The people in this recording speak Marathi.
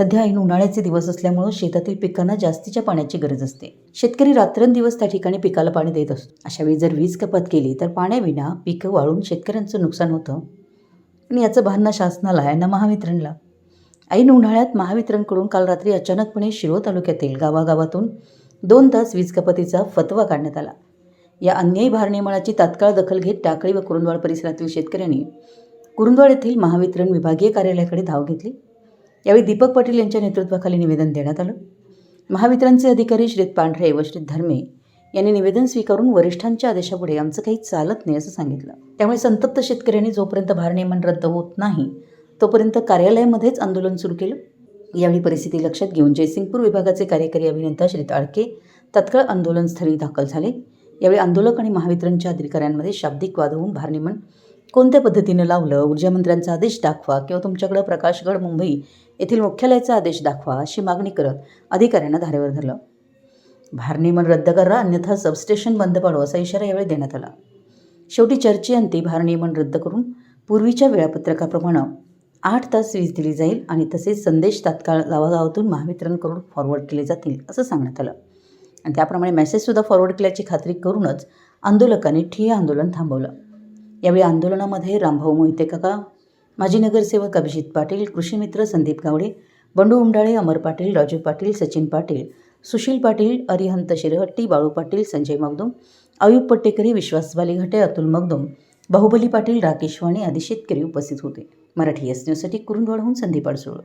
सध्या ऐन उन्हाळ्याचे दिवस असल्यामुळे शेतातील पिकांना जास्तीच्या पाण्याची गरज असते. शेतकरी रात्रंदिवस त्या ठिकाणी पिकाला पाणी देत असतो. अशावेळी जर वीज कपात केली तर पाण्याविना पिकं वाळून शेतकऱ्यांचं नुकसान होतं आणि याचं भान ना शासनाला आहे ना महावितरणला. ऐन उन्हाळ्यात महावितरणकडून काल रात्री अचानकपणे शिरोळ तालुक्यातील गावागावातून 2 तास वीज कपातीचा फतवा काढण्यात आला. या अन्यायी भारनियमनाची तात्काळ दखल घेत टाकळी व कुरुंदवाड परिसरातील शेतकऱ्यांनी कुरुंदवाड येथील महावितरण विभागीय कार्यालयाकडे धाव घेतली. यावेळी दीपक पाटील यांच्या नेतृत्वाखाली निवेदन देण्यात आलं. महावितरणचे अधिकारी श्रीत पांढरे व श्रीत धर्मे यांनी निवेदन स्वीकारून वरिष्ठांच्या आदेशापुढे आमचं काही चालत नाही असं सांगितलं. त्यामुळे संतप्त शेतकऱ्यांनी जोपर्यंत भारनियमन रद्द होत नाही तोपर्यंत कार्यालयामध्येच आंदोलन सुरू केलं. यावेळी परिस्थिती लक्षात घेऊन जयसिंगपूर विभागाचे कार्यकारी अभियंता श्रीत आळके तत्काळ आंदोलनस्थळी दाखल झाले. यावेळी आंदोलक आणि महावितरणच्या अधिकाऱ्यांमध्ये शाब्दिक वाद होऊन भारनियमन कोणत्या पद्धतीनं लावलं, ऊर्जा मंत्र्यांचा आदेश दाखवा किंवा तुमच्याकडं प्रकाशगड मुंबई येथील मुख्यालयाचा आदेश दाखवा अशी मागणी करत अधिकाऱ्यांना धारेवर धरलं. भारनियमन रद्द करा अन्यथा सबस्टेशन बंद पाडू असा इशारा यावेळी देण्यात आला. शेवटी चर्चेअंती भारनियमन रद्द करून पूर्वीच्या वेळापत्रकाप्रमाणे 8 तास वीज दिली जाईल आणि तसेच संदेश तात्काळ गावागावातून महावितरणकडून फॉरवर्ड केले जातील असं सांगण्यात आलं आणि त्याप्रमाणे मेसेजसुद्धा फॉरवर्ड केल्याची खात्री करूनच आंदोलकांनी ठिय्या आंदोलन थांबवलं. यावेळी आंदोलनामध्ये रामभाऊ मोहिते काका, माजी नगरसेवक अभिजित पाटील, कृषीमित्र संदीप गावडे, बंडू उमडाळे, अमर पाटील, राजू पाटील, सचिन पाटील, सुशील पाटील, अरिहंत शिरहट्टी, बाळू पाटील, संजय मगदूम, अयूब पट्टेकरी, विश्वास बालिघाटे, अतुल मगदूम, बाहुबली पाटील, राकेश वाणी आदी शेतकरी उपस्थित होते. मराठी एस न्यूजसाठी कुरुंदवाडहून संदीप अडसूळ.